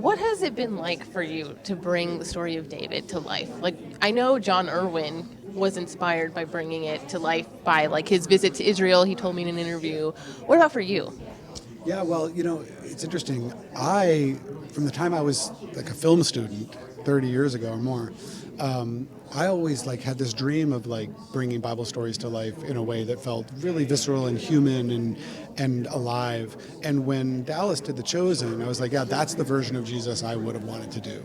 What has it been like for you to bring the story of David to life? Like, I know John Irwin was inspired by bringing it to life by like his visit to Israel. He told me in an interview. What about for you? Yeah, well, it's interesting. From the time I was like a film student, 30 years ago or more, I always like had this dream of like bringing Bible stories to life in a way that felt really visceral and human and alive. And when Dallas did The Chosen, I was like, yeah, that's the version of Jesus I would have wanted to do.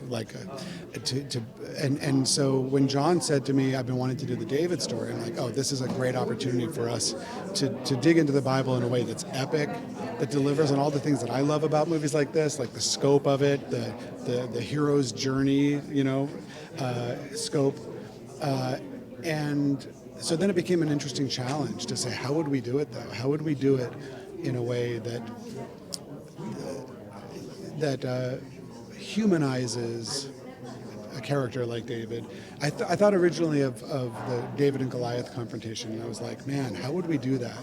And so when John said to me, I've been wanting to do the David story, I'm like, oh, this is a great opportunity for us to dig into the Bible in a way that's epic, that delivers on all the things that I love about movies like this, like the scope of it, the hero's journey, scope. And so then it became an interesting challenge to say, how would we do it though? How would we do it in a way that humanizes a character like David? I thought originally of the David and Goliath confrontation, and I was like, man, how would we do that?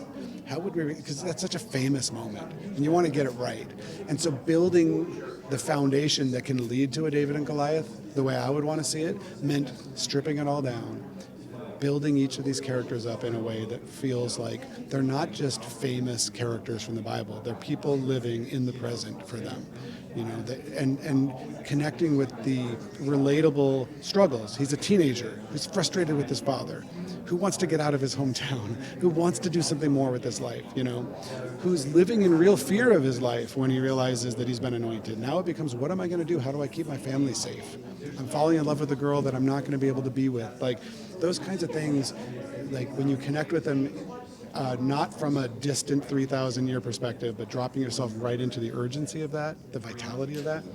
How would we? Because that's such a famous moment, and you want to get it right. And so building the foundation that can lead to a David and Goliath, the way I would want to see it, meant stripping it all down, building each of these characters up in a way that feels like they're not just famous characters from the Bible. They're people living in the present for them, and connecting with the relatable struggles. He's a teenager who's frustrated with his father, who wants to get out of his hometown, who wants to do something more with his life, who's living in real fear of his life when he realizes that he's been anointed. Now it becomes, what am I going to do? How do I keep my family safe? I'm falling in love with a girl that I'm not going to be able to be with. Like, those kinds of things, like when you connect with them, not from a distant 3,000 year perspective, but dropping yourself right into the urgency of that, the vitality of that,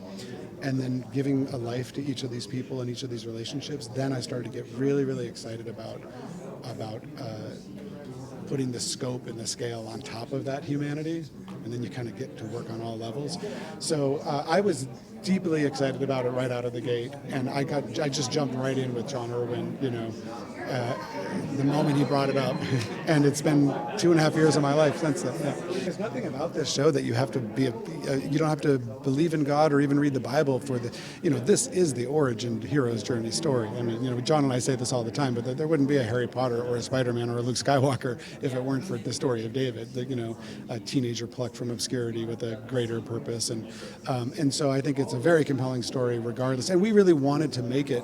and then giving a life to each of these people and each of these relationships, then I started to get really, really excited about putting the scope and the scale on top of that humanity, and then you kind of get to work on all levels. So I was deeply excited about it right out of the gate, and I just jumped right in with John Irwin, the moment he brought it up, and it's been 2.5 years of my life since then. Yeah. There's nothing about this show that you have to be you don't have to believe in God or even read the Bible for this is the origin hero's journey story. I mean, John and I say this all the time, but there wouldn't be a Harry Potter or a Spider-Man or a Luke Skywalker if it weren't for the story of David, a teenager plucked from obscurity with a greater purpose, and so I think it's a very compelling story regardless, and we really wanted to make it,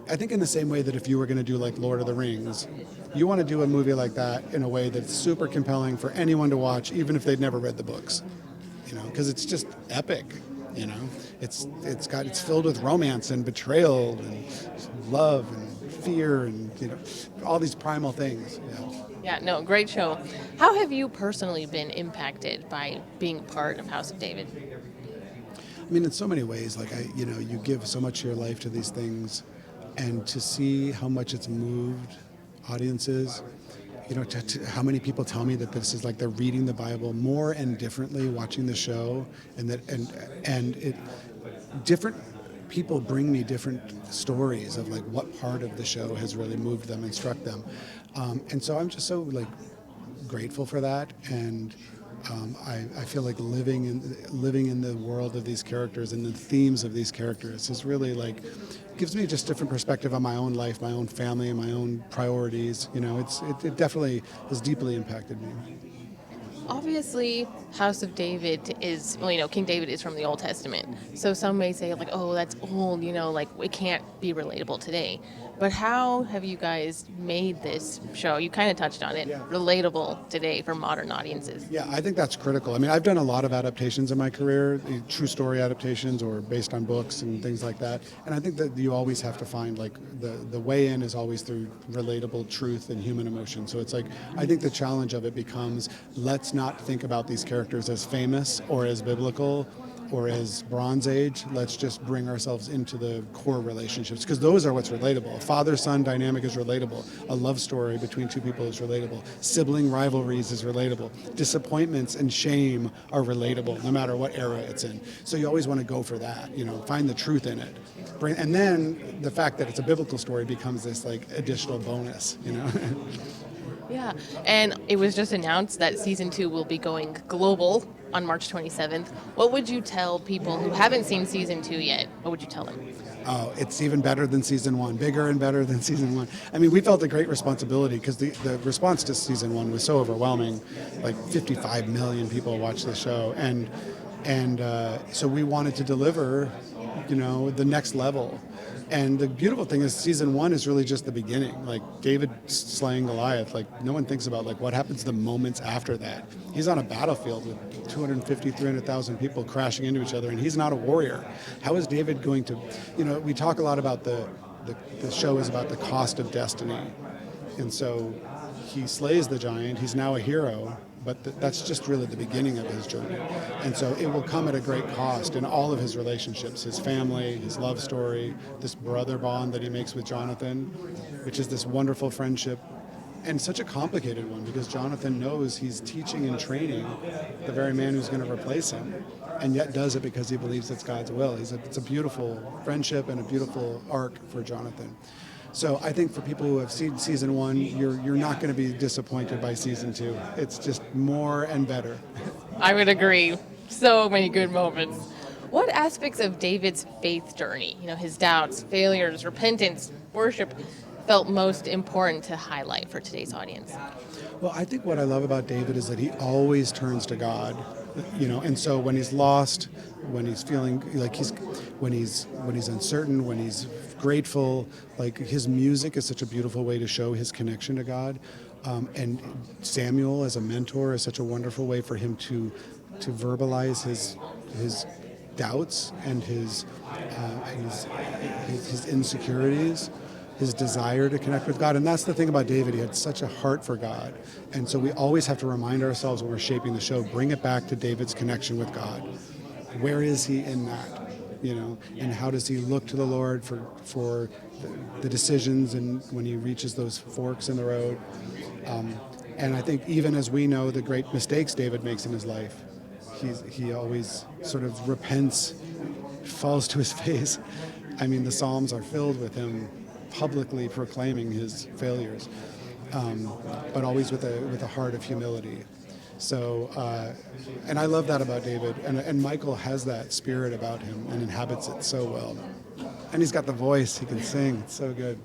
I think, in the same way that if you were going to do like Lord of the Rings, you want to do a movie like that in a way that's super compelling for anyone to watch, even if they'd never read the books, because it's just epic. It's filled with romance and betrayal and love and fear and all these primal things. Yeah, no, great show. How have you personally been impacted by being part of House of David? I mean, in so many ways, like you give so much of your life to these things, and to see how much it's moved audiences, to how many people tell me that this is like they're reading the Bible more and differently watching the show, and different people bring me different stories of like what part of the show has really moved them and struck them, and so I'm just so like grateful for that, and I feel like living in the world of these characters and the themes of these characters is really like gives me just different perspective on my own life, my own family, and my own priorities. It definitely has deeply impacted me. Obviously, House of David is, King David is from the Old Testament. So some may say, like, oh, that's old, like, it can't be relatable today. But how have you guys made this show, you kind of touched on it, relatable today for modern audiences? Yeah, I think that's critical. I mean, I've done a lot of adaptations in my career, true story adaptations or based on books and things like that. And I think that you always have to find, like, the way in is always through relatable truth and human emotion. So it's like, I think the challenge of it becomes, let's not think about these characters as famous or as biblical or as Bronze Age. Let's just bring ourselves into the core relationships, because those are what's relatable. A father-son dynamic is relatable. A love story between two people is relatable. Sibling rivalries is relatable. Disappointments and shame are relatable, no matter what era it's in. So you always want to go for that, find the truth in it. And then the fact that it's a biblical story becomes this like additional bonus, Yeah, and it was just announced that season 2 will be going global on March 27th. What would you tell people who haven't seen season 2 yet? What would you tell them? Oh, it's even better than season one, bigger and better than season one. I mean, we felt a great responsibility because the response to season one was so overwhelming. Like 55 million people watched the show, and so we wanted to deliver, the next level. And the beautiful thing is, season one is really just the beginning. Like David slaying Goliath, like no one thinks about like what happens the moments after that. He's on a battlefield with 250, 300,000 people crashing into each other, and he's not a warrior. How is David going to? We talk a lot about the show is about the cost of destiny, and so he slays the giant. He's now a hero, but that's just really the beginning of his journey. And so it will come at a great cost in all of his relationships, his family, his love story, this brother bond that he makes with Jonathan, which is this wonderful friendship, and such a complicated one because Jonathan knows he's teaching and training the very man who's going to replace him, and yet does it because he believes it's God's will. It's a beautiful friendship and a beautiful arc for Jonathan. So I think for people who have seen season one, you're not going to be disappointed by season two. It's just more and better. I would agree. So many good moments. What aspects of David's faith journey, his doubts, failures, repentance, worship, felt most important to highlight for today's audience? Well, I think what I love about David is that he always turns to God, and so when he's lost, when he's feeling like when he's uncertain, when he's grateful, like his music is such a beautiful way to show his connection to God, and Samuel as a mentor is such a wonderful way for him to verbalize his doubts and his insecurities, his desire to connect with God. And that's the thing about David. He had such a heart for God. And so we always have to remind ourselves when we're shaping the show, bring it back to David's connection with God. Where is he in that? And how does he look to the Lord for the decisions and when he reaches those forks in the road? And I think even as we know the great mistakes David makes in his life, he always sort of repents, falls to his face. I mean, the Psalms are filled with him publicly proclaiming his failures, but always with a heart of humility. So, and I love that about David, and Michael has that spirit about him and inhabits it so well. And he's got the voice; he can sing. It's so good.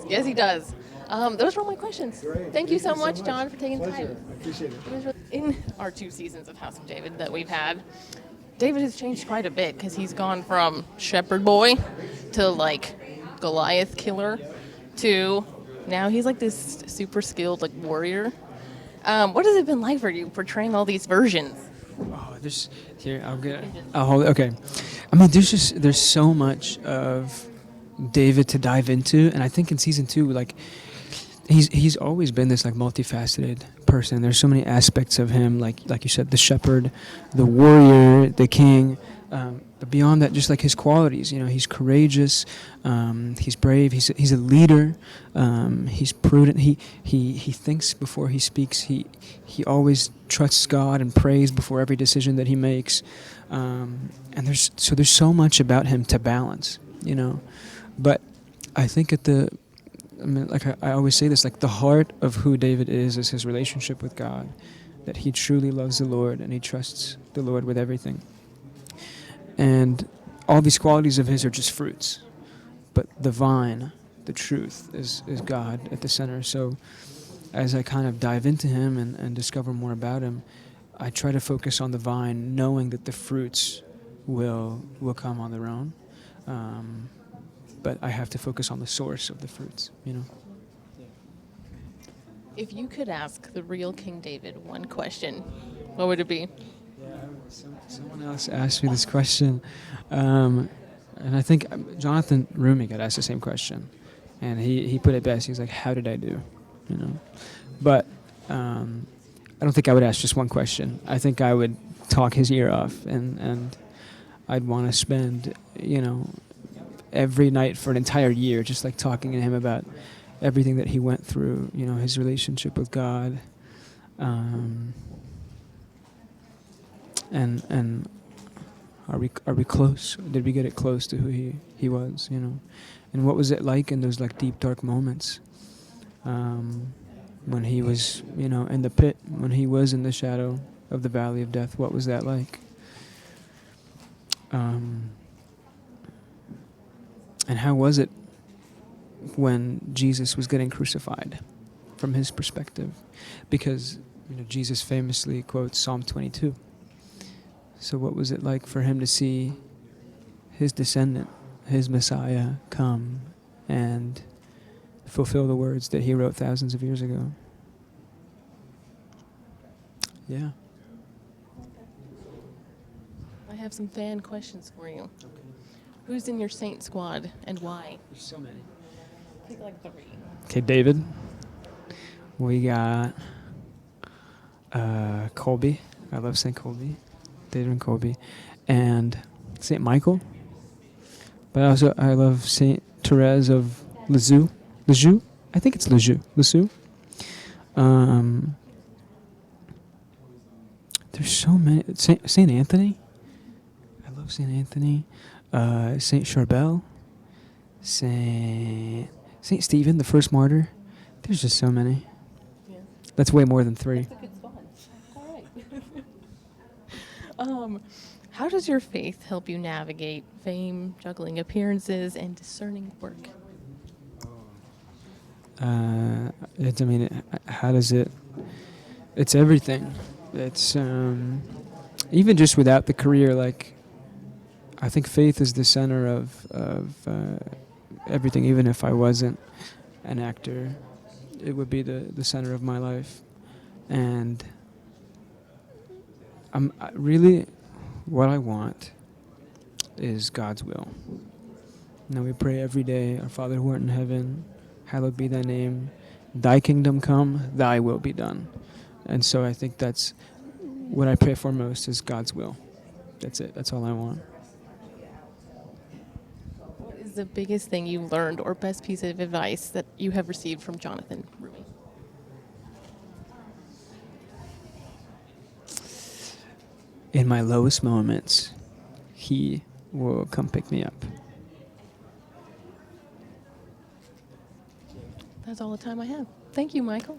Yes, he does. Those were all my questions. Great. Thank you so much, John, for taking Pleasure. time. I appreciate it. In our 2 seasons of House of David that we've had, David has changed quite a bit because he's gone from shepherd boy to like Goliath killer to now he's like this super skilled like warrior. What has it been like for you portraying all these versions? Oh, I'll hold it. Okay. I mean, there's so much of David to dive into, and I think in season 2, like he's always been this like multifaceted person. There's so many aspects of him, like you said, the shepherd, the warrior, the king. But beyond that, just like his qualities, he's courageous, he's brave, he's a leader, he's prudent. He thinks before he speaks. He always trusts God and prays before every decision that he makes. And there's so much about him to balance, But I think I always say this, like the heart of who David is his relationship with God, that he truly loves the Lord and he trusts the Lord with everything. And all these qualities of his are just fruits. But the vine, the truth, is God at the center. So as I kind of dive into him and discover more about him, I try to focus on the vine, knowing that the fruits will come on their own. But I have to focus on the source of the fruits, If you could ask the real King David one question, what would it be? Someone else asked me this question, and I think Jonathan Rumi got asked the same question, and he put it best. He was like, "How did I do?" But I don't think I would ask just one question. I think I would talk his ear off, and I'd want to spend every night for an entire year just like talking to him about everything that he went through. His relationship with God. And are we close? Did we get it close to who he was? And what was it like in those like deep dark moments? when he was, in the pit, when he was in the shadow of the valley of death. What was that like? And how was it when Jesus was getting crucified from his perspective? Because Jesus famously quotes Psalm 22. So what was it like for him to see his descendant, his Messiah, come and fulfill the words that he wrote thousands of years ago? Yeah. I have some fan questions for you. Who's in your saint squad and why? There's so many. Pick like 3. Okay, David. We got Colby. I love St. Colby. David and Colby. And St. Michael. But also I love St. Therese of Lisieux. Lisieux? I think it's Lisieux. Lisieux. There's so many. St. Anthony. I love St. Anthony. St. Charbel. St. Stephen, the first martyr. There's just so many. Yeah. That's way more than 3. That's a good squad. All right. How does your faith help you navigate fame, juggling appearances, and discerning work? How does it? It's everything. It's even just without the career. Like, I think faith is the center of everything. Even if I wasn't an actor, it would be the center of my life. And really, what I want is God's will. We pray every day, Our Father who art in heaven, hallowed be thy name. Thy kingdom come, thy will be done. And so I think that's what I pray for most is God's will. That's it. That's all I want. What is the biggest thing you learned or best piece of advice that you have received from Jonathan Rumi? In my lowest moments, he will come pick me up. That's all the time I have. Thank you, Michael.